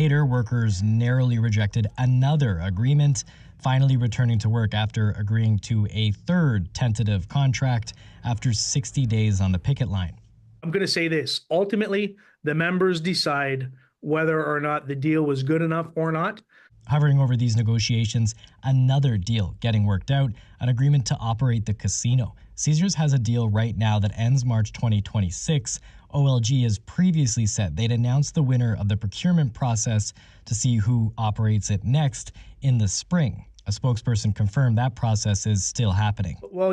Later, workers narrowly rejected another agreement, finally returning to work after agreeing to a third tentative contract after 60 days on the picket line. I'm going to say this. Ultimately, the members decide whether or not the deal was good enough or not. Hovering over these negotiations, another deal getting worked out, an agreement to operate the casino. Caesars has a deal right now that ends March 2026. OLG has previously said they'd announce the winner of the procurement process to see who operates it next in the spring. A spokesperson confirmed that process is still happening. Well,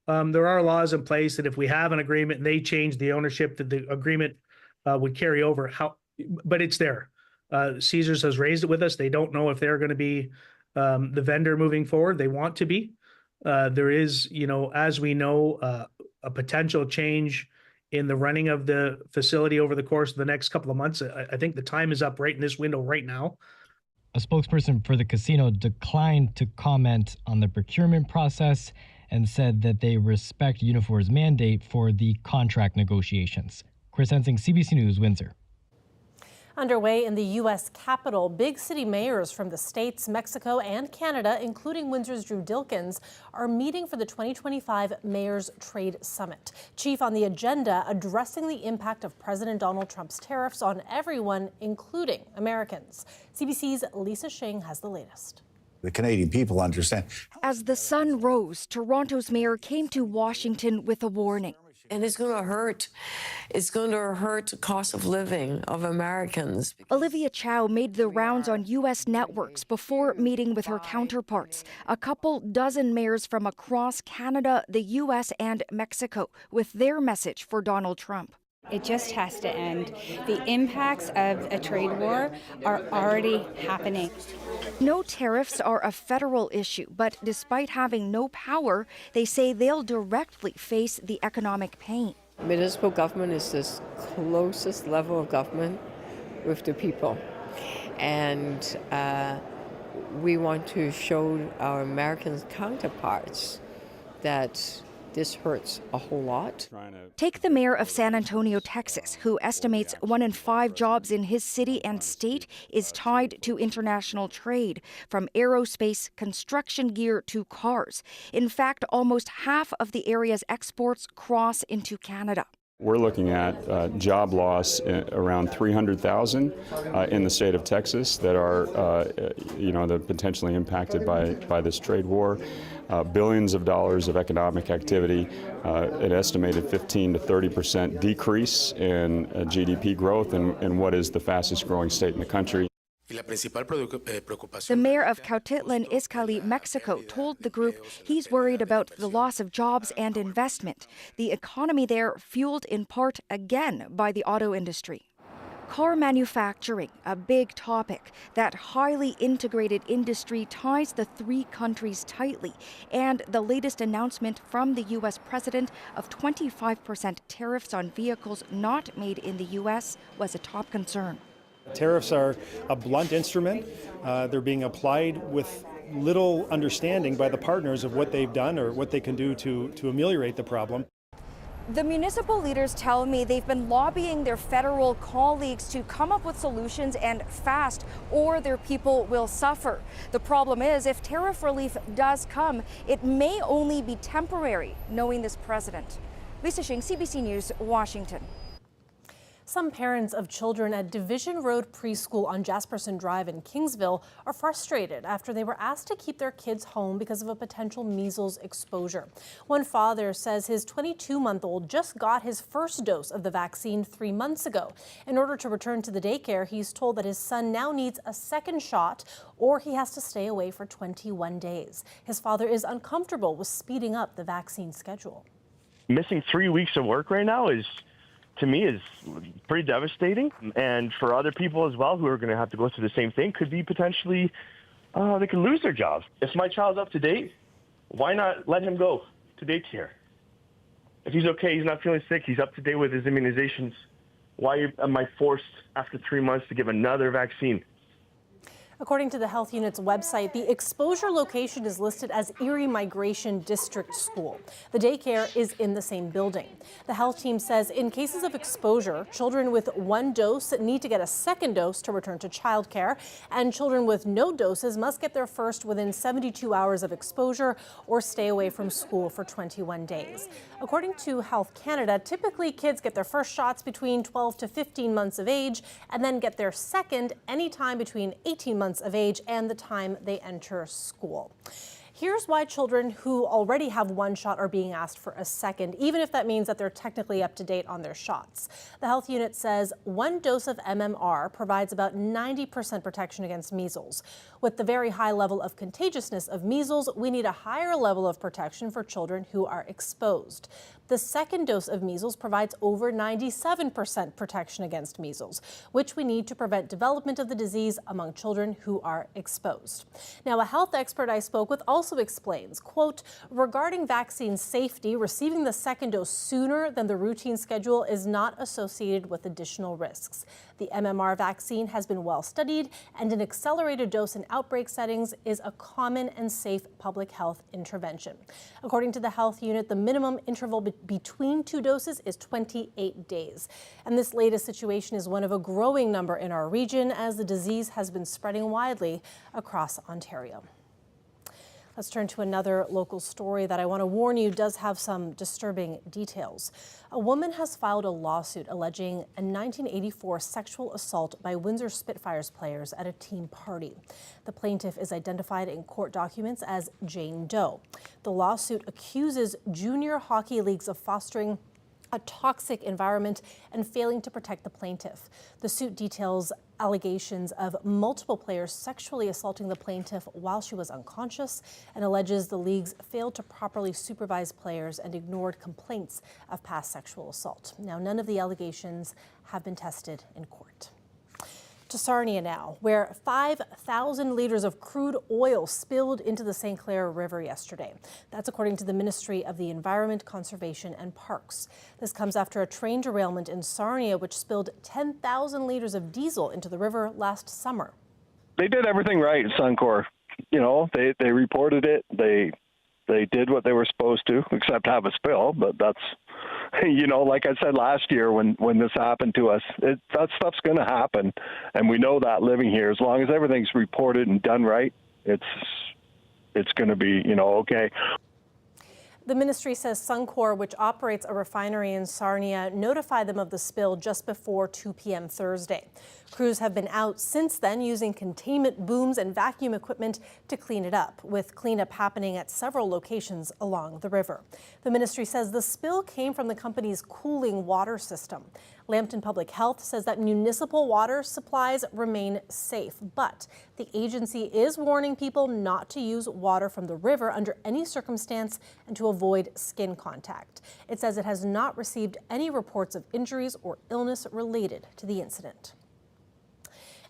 there are laws in place that if we have an agreement and they change the ownership, that the agreement would carry over. But it's there. Caesars has raised it with us. They don't know if they're going to be the vendor moving forward. They want to be. There is, as we know, a potential change in the running of the facility over the course of the next couple of months. I think the time is up right in this window right now. A spokesperson for the casino declined to comment on the procurement process and said that they respect Unifor's mandate for the contract negotiations. Chris Ensing, CBC News, Windsor. Underway in the U.S. Capitol, big city mayors from the states, Mexico, and Canada, including Windsor's Drew Dilkens, are meeting for the 2025 Mayors Trade Summit. Chief on the agenda, addressing the impact of President Donald Trump's tariffs on everyone, including Americans. CBC's Lisa Shing has the latest. The Canadian people understand. As the sun rose, Toronto's mayor came to Washington with a warning. And it's going to hurt. It's going to hurt the cost of living of Americans. Olivia Chow made the rounds on U.S. networks before meeting with her counterparts, a couple dozen mayors from across Canada, the U.S., and Mexico, with their message for Donald Trump. It just has to end. The impacts of a trade war are already happening. No tariffs are a federal issue, but despite having no power, they say they'll directly face the economic pain. Municipal government is the closest level of government with the people. And we want to show our American counterparts that this hurts a whole lot. Take the mayor of San Antonio, Texas, who estimates 1 in 5 jobs in his city and state is tied to international trade, from aerospace, construction gear to cars. In fact, almost half of the area's exports cross into Canada. We're looking at job loss around 300,000 in the state of Texas that are, that potentially impacted by this trade war. Billions of dollars of economic activity, an estimated 15 to 30% decrease in GDP growth in what is the fastest growing state in the country. The mayor of Cuautitlan Izcalli, Mexico, told the group he's worried about the loss of jobs and investment. The economy there fueled in part again by the auto industry. Car manufacturing, a big topic. That highly integrated industry ties the three countries tightly. And the latest announcement from the U.S. president of 25% tariffs on vehicles not made in the U.S. was a top concern. Tariffs are a blunt instrument. They're being applied with little understanding by the partners of what they've done or what they can do to ameliorate the problem. The municipal leaders tell me they've been lobbying their federal colleagues to come up with solutions and fast, or their people will suffer. The problem is, if tariff relief does come, it may only be temporary, knowing this president. Lisa Shing, CBC News, Washington. Some parents of children at Division Road Preschool on Jasperson Drive in Kingsville are frustrated after they were asked to keep their kids home because of a potential measles exposure. One father says his 22-month-old just got his first dose of the vaccine 3 months ago. In order to return to the daycare, he's told that his son now needs a second shot or he has to stay away for 21 days. His father is uncomfortable with speeding up the vaccine schedule. Missing 3 weeks of work right now to me is pretty devastating, and for other people as well who are going to have to go through the same thing, could be potentially they could lose their jobs. If my child's up to date, why not let him go to daycare? If he's okay, he's not feeling sick, he's up to date with his immunizations, why am I forced after 3 months to give another vaccine? According to the health unit's website, the exposure location is listed as Erie Migration District School. The daycare is in the same building. The health team says in cases of exposure, children with one dose need to get a second dose to return to childcare, and children with no doses must get their first within 72 hours of exposure or stay away from school for 21 days. According to Health Canada, typically kids get their first shots between 12 to 15 months of age and then get their second anytime between 18 months of age and the time they enter school. Here's why children who already have one shot are being asked for a second, even if that means that they're technically up to date on their shots. The health unit says one dose of MMR provides about 90% protection against measles. With the very high level of contagiousness of measles, we need a higher level of protection for children who are exposed. The second dose of measles provides over 97% protection against measles, which we need to prevent development of the disease among children who are exposed. Now, a health expert I spoke with also explains, quote, regarding vaccine safety, receiving the second dose sooner than the routine schedule is not associated with additional risks. The MMR vaccine has been well studied, and an accelerated dose in outbreak settings is a common and safe public health intervention. According to the health unit, the minimum interval between two doses is 28 days. And this latest situation is one of a growing number in our region as the disease has been spreading widely across Ontario. Let's turn to another local story that I want to warn you does have some disturbing details. A woman has filed a lawsuit alleging a 1984 sexual assault by Windsor Spitfires players at a team party. The plaintiff is identified in court documents as Jane Doe. The lawsuit accuses junior hockey leagues of fostering a toxic environment and failing to protect the plaintiff. The suit details allegations of multiple players sexually assaulting the plaintiff while she was unconscious and alleges the leagues failed to properly supervise players and ignored complaints of past sexual assault. Now, none of the allegations have been tested in court. To Sarnia now, where 5,000 liters of crude oil spilled into the St. Clair River yesterday. That's according to the Ministry of the Environment, Conservation and Parks. This comes after a train derailment in Sarnia, which spilled 10,000 liters of diesel into the river last summer. They did everything right, Suncor. You know, they reported it. They did what they were supposed to, except have a spill. But that's, you know, like I said last year when this happened to us, that stuff's going to happen. And we know that living here, as long as everything's reported and done right, it's going to be, you know, okay. The ministry says Suncor, which operates a refinery in Sarnia, notified them of the spill just before 2 p.m. Thursday. Crews have been out since then using containment booms and vacuum equipment to clean it up, with cleanup happening at several locations along the river. The ministry says the spill came from the company's cooling water system. Lambton Public Health says that municipal water supplies remain safe, but the agency is warning people not to use water from the river under any circumstance and to avoid skin contact. It says it has not received any reports of injuries or illness related to the incident.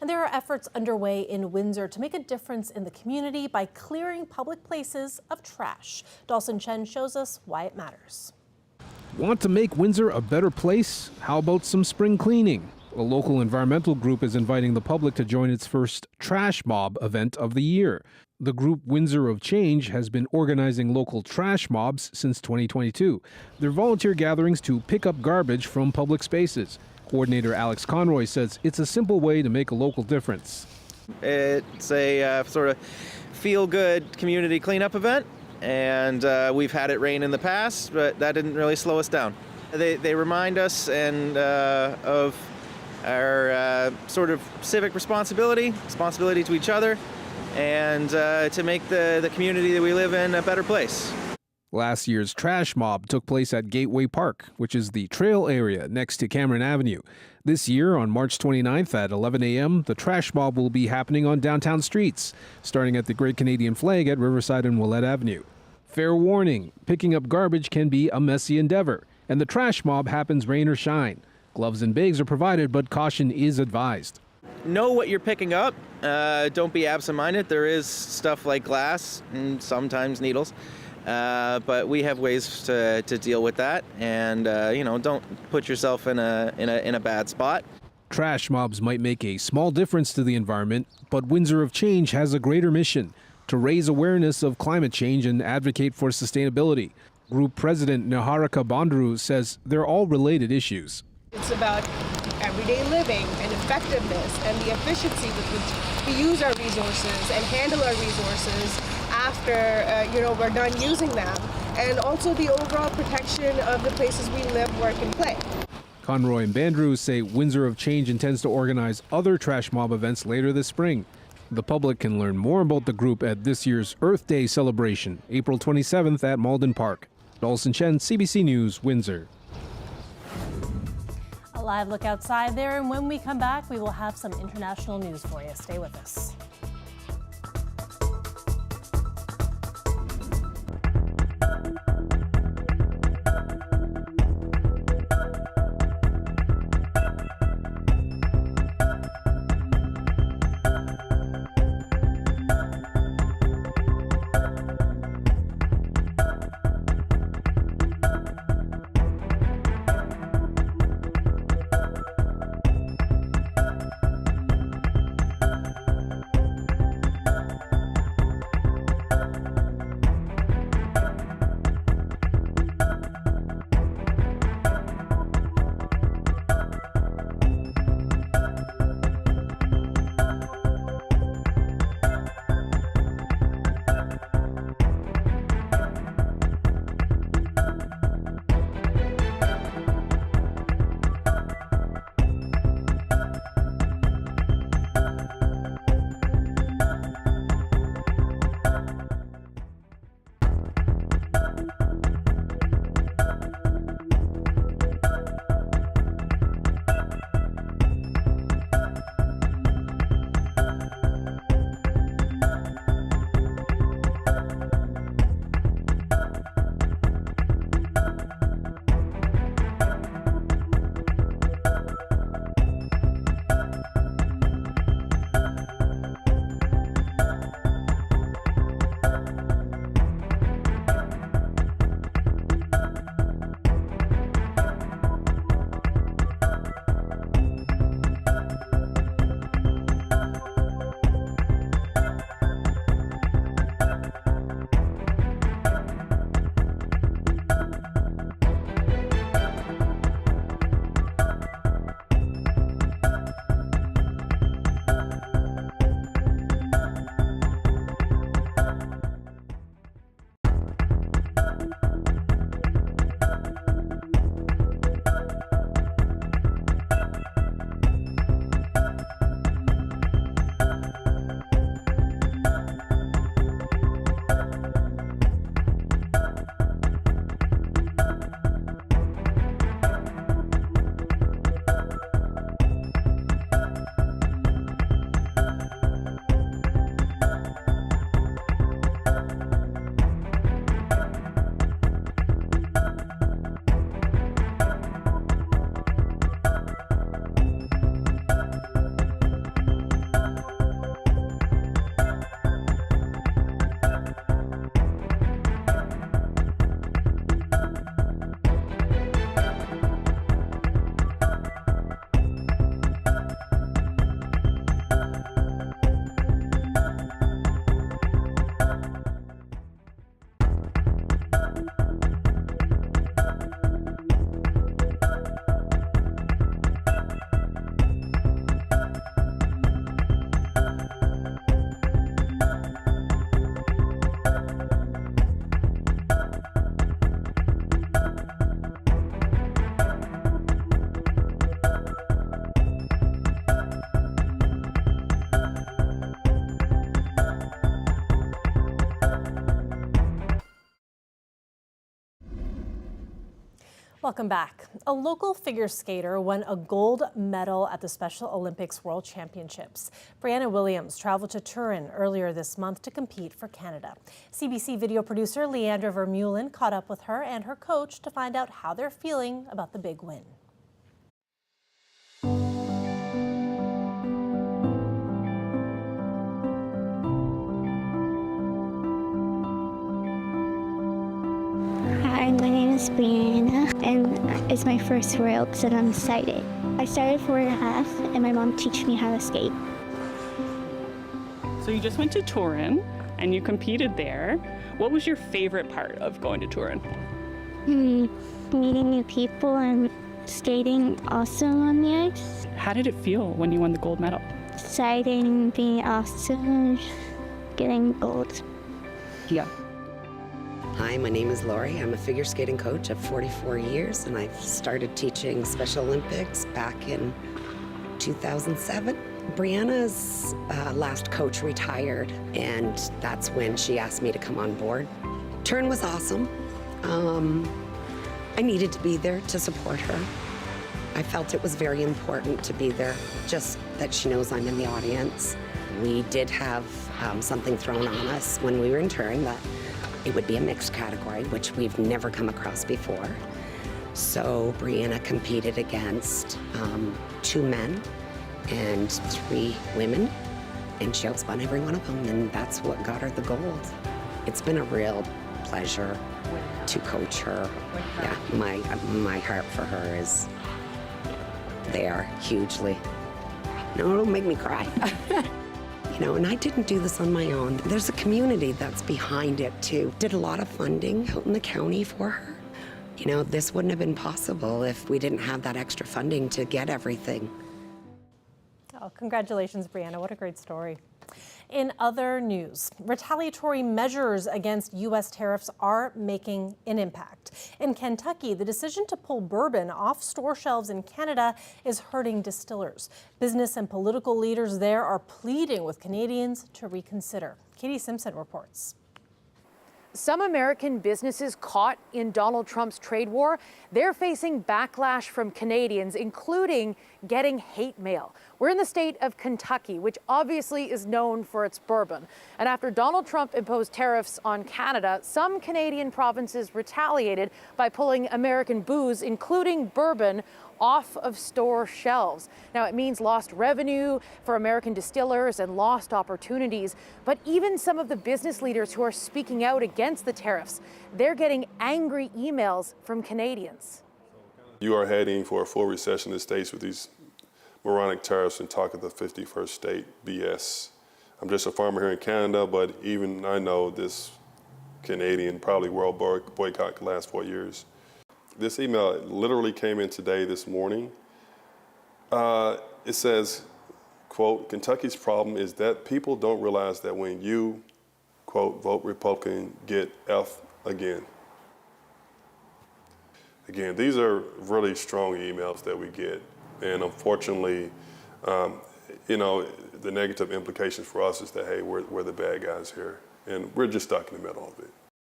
And there are efforts underway in Windsor to make a difference in the community by clearing public places of trash. Dawson Chen shows us why it matters. Want to make Windsor a better place? How about some spring cleaning? A local environmental group is inviting the public to join its first Trash Mob event of the year. The group Windsor of Change has been organizing local trash mobs since 2022. They're volunteer gatherings to pick up garbage from public spaces. Coordinator Alex Conroy says it's a simple way to make a local difference. It's a sort of feel-good community cleanup event. And we've had it rain in the past, but that didn't really slow us down. They remind us of our sort of civic responsibility to each other, and to make the community that we live in a better place. Last year's Trash Mob took place at Gateway Park, which is the trail area next to Cameron Avenue. This year, on March 29th at 11 a.m., the Trash Mob will be happening on downtown streets, starting at the Great Canadian Flag at Riverside and Willette Avenue. Fair warning, picking up garbage can be a messy endeavor, and the Trash Mob happens rain or shine. Gloves and bags are provided, but caution is advised. Know what you're picking up. Don't be absent-minded. There is stuff like glass and sometimes needles. But we have ways to deal with that, and don't put yourself in a bad spot. trash mobs might make a small difference to the environment, but Windsor of Change has a greater mission: to raise awareness of climate change and advocate for sustainability. Group President Niharika Bandru says they're all related issues. It's about everyday living and effectiveness and the efficiency with which we use our resources and handle our resources after we're done using them, and also the overall protection of the places we live, work, and play. Conroy and Bandru say Windsor of Change intends to organize other trash mob events later this spring. The public can learn more about the group at this year's Earth Day celebration, April 27th at Malden Park. Dawson Chen, CBC News, Windsor. A live look outside there, and when we come back, we will have some international news for you. Stay with us. Welcome back. A local figure skater won a gold medal at the Special Olympics World Championships. Brianna Williams traveled to Turin earlier this month to compete for Canada. CBC video producer Leandra Vermeulen caught up with her and her coach to find out how they're feeling about the big win. Hi, my name is Brianna, and it's my first Worlds, and I'm excited. I I started 4.5, and my mom teach me how to skate. So you just went to Turin, and you competed there. What was your favorite part of going to Turin? Meeting new people and skating also on the ice. How did it feel when you won the gold medal? Exciting, being awesome, getting gold. Yeah. Hi, my name is Lori. I'm a figure skating coach of 44 years, and I've started teaching Special Olympics back in 2007. Brianna's last coach retired, and that's when she asked me to come on board. Turin was awesome. I needed to be there to support her. I felt it was very important to be there, just that she knows I'm in the audience. We did have something thrown on us when we were in Turin that it would be a mixed category, which we've never come across before. So Brianna competed against 2 men and 3 women, and she outspun every one of them, and that's what got her the gold. It's been a real pleasure to coach her. Yeah, my heart for her is there hugely. No, it'll make me cry. You know, and I didn't do this on my own. There's a community that's behind it too. Did a lot of funding out in the county for her. You know, this wouldn't have been possible if we didn't have that extra funding to get everything. Oh, congratulations, Brianna. What a great story. In other news, retaliatory measures against U.S. tariffs are making an impact. In Kentucky, the decision to pull bourbon off store shelves in Canada is hurting distillers. Business and political leaders there are pleading with Canadians to reconsider. Katie Simpson reports. Some American businesses caught in Donald Trump's trade war, they're facing backlash from Canadians, including getting hate mail. We're in the state of Kentucky, which obviously is known for its bourbon. And after Donald Trump imposed tariffs on Canada, some Canadian provinces retaliated by pulling American booze, including bourbon, off of store shelves. Now, it means lost revenue for American distillers and lost opportunities, but even some of the business leaders who are speaking out against the tariffs, they're getting angry emails from Canadians. You are heading for a full recession in the States with these moronic tariffs and talk of the 51st state BS. I'm just a farmer here in Canada, but even I know this Canadian, probably world boycott could last 4 years. This email literally came in today, this morning. It says, quote, Kentucky's problem is that people don't realize that when you, quote, vote Republican, get F again. Again, these are really strong emails that we get. And unfortunately, you know, the negative implications for us is that, hey, we're the bad guys here. And we're just stuck in the middle of it.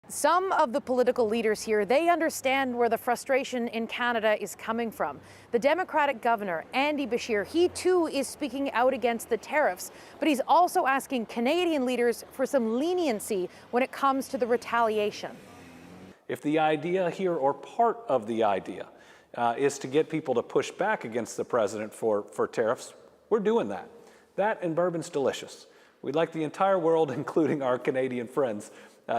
Some of the political leaders here, they understand where the frustration in Canada is coming from. The Democratic governor, Andy Beshear, he too is speaking out against the tariffs, but he's also asking Canadian leaders for some leniency when it comes to the retaliation. If the idea here, or part of the idea, is to get people to push back against the president for tariffs, we're doing that. That and bourbon's delicious. We'd like the entire world, including our Canadian friends,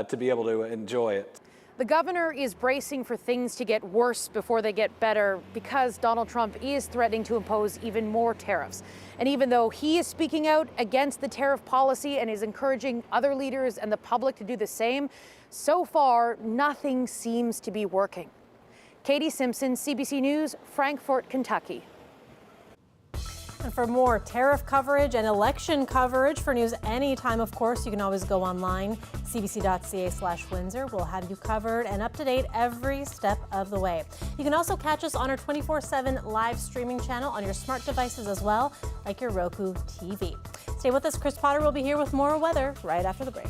to be able to enjoy it. The governor is bracing for things to get worse before they get better because Donald Trump is threatening to impose even more tariffs. And even though he is speaking out against the tariff policy and is encouraging other leaders and the public to do the same, so far, nothing seems to be working. Katie Simpson, CBC News, Frankfort, Kentucky. And for more tariff coverage and election coverage for news anytime, of course, you can always go online, cbc.ca/Windsor. We'll have you covered and up to date every step of the way. You can also catch us on our 24/7 live streaming channel on your smart devices as well, like your Roku TV. Stay with us. Chris Potter will be here with more weather right after the break.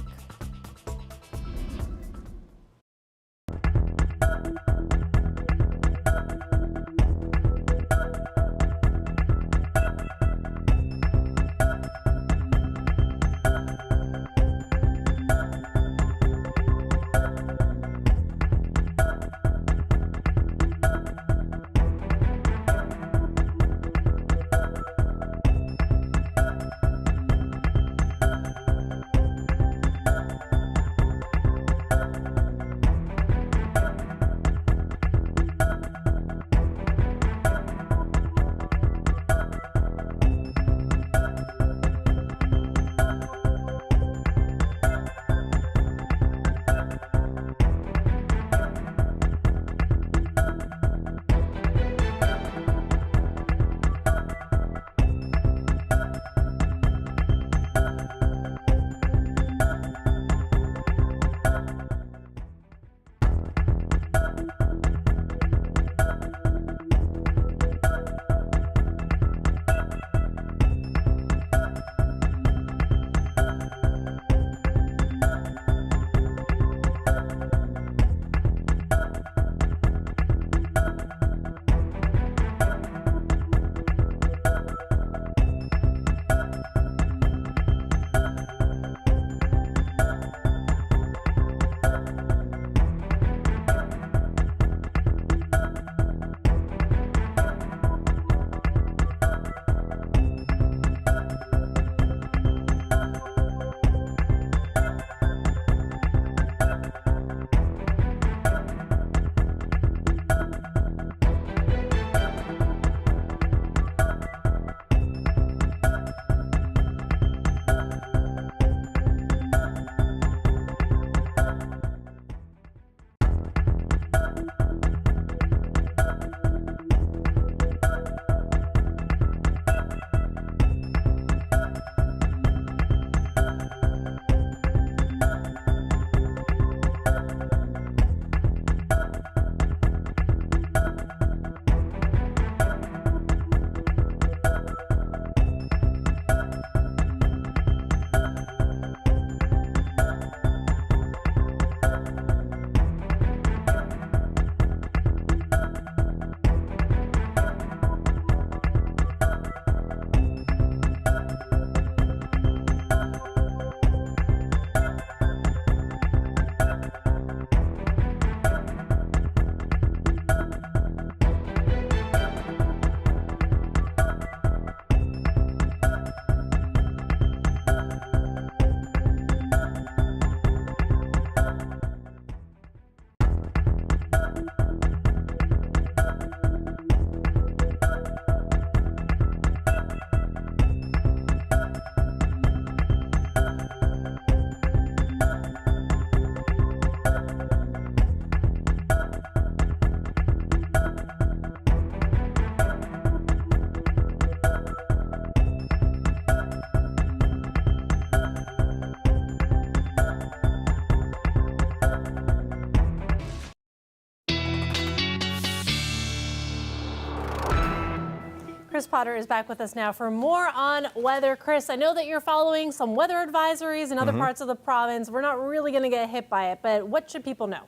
Chris Potter is back with us now for more on weather. Chris, I know that you're following some weather advisories in other parts of the province. We're not really going to get hit by it, but what should people know?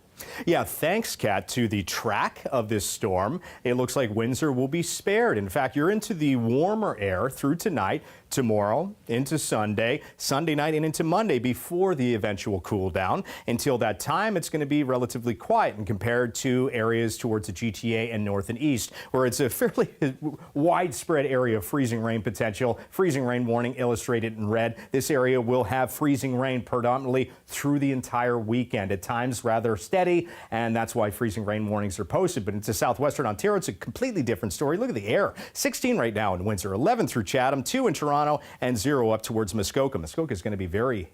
Yeah, thanks, Kat, to the track of this storm. It looks like Windsor will be spared. In fact, you're into the warmer air through tonight, tomorrow, into Sunday, Sunday night, and into Monday before the eventual cool down. Until that time, it's going to be relatively quiet and compared to areas towards the GTA and north and east, where it's a fairly widespread area of freezing rain potential. Freezing rain warning illustrated in red. This area will have freezing rain predominantly through the entire weekend, at times rather steady, and that's why freezing rain warnings are posted. But into southwestern Ontario, it's a completely different story. Look at the air. 16 right now in Windsor, 11 through Chatham, 2 in Toronto, and 0 up towards Muskoka. Muskoka is going to be very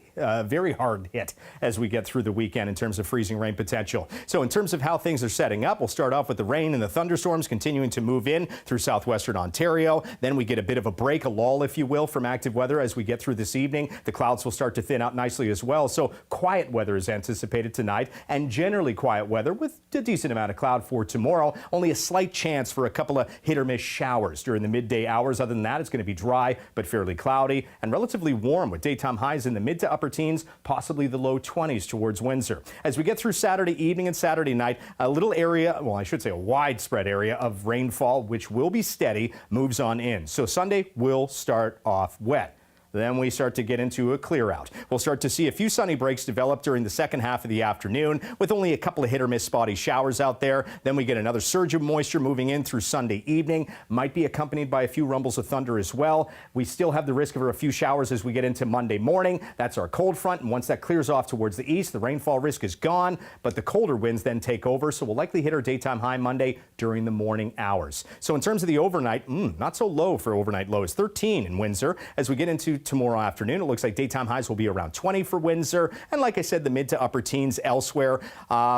hard hit as we get through the weekend in terms of freezing rain potential. So in terms of how things are setting up, we'll start off with the rain and the thunderstorms continuing to move in through southwestern Ontario. Then we get a bit of a break, a lull, if you will, from active weather as we get through this evening. The clouds will start to thin out nicely as well. So quiet weather is anticipated tonight, and generally quiet weather with a decent amount of cloud for tomorrow. Only a slight chance for a couple of hit or miss showers during the midday hours. Other than that, it's going to be dry but fairly cloudy and relatively warm with daytime highs in the mid to upper teens, possibly the low 20s towards Windsor. As we get through Saturday evening and Saturday night, a little area, well, I should say a widespread area of rainfall, which will be steady, moves on in. So Sunday will start off wet. Then we start to get into a clear out. We'll start to see a few sunny breaks develop during the second half of the afternoon with only a couple of hit or miss spotty showers out there. Then we get another surge of moisture moving in through Sunday evening. Might be accompanied by a few rumbles of thunder as well. We still have the risk of a few showers as we get into Monday morning. That's our cold front, and once that clears off towards the east, the rainfall risk is gone, but the colder winds then take over, so we'll likely hit our daytime high Monday during the morning hours. So in terms of the overnight, not so low for overnight lows, 13 in Windsor. As we get into tomorrow afternoon, it looks like daytime highs will be around 20 for Windsor, and like I said, the mid to upper teens elsewhere.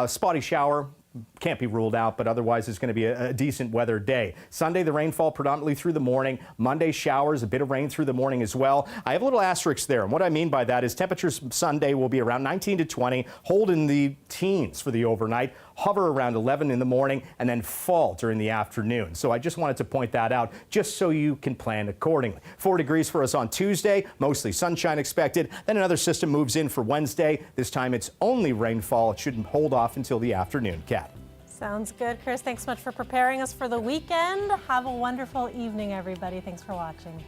Spotty shower can't be ruled out, but otherwise it's going to be a decent weather day. Sunday, the rainfall predominantly through the morning. Monday, showers, a bit of rain through the morning as well. I have a little asterisk there, and what I mean by that is temperatures Sunday will be around 19 to 20, hold in the teens for the overnight, hover around 11 in the morning, and then fall during the afternoon. So I just wanted to point that out just so you can plan accordingly. 4 degrees for us on Tuesday, mostly sunshine expected. Then another system moves in for Wednesday. This time it's only rainfall. It shouldn't hold off until the afternoon. Kat. Sounds good, Chris. Thanks so much for preparing us for the weekend. Have a wonderful evening, everybody. Thanks for watching.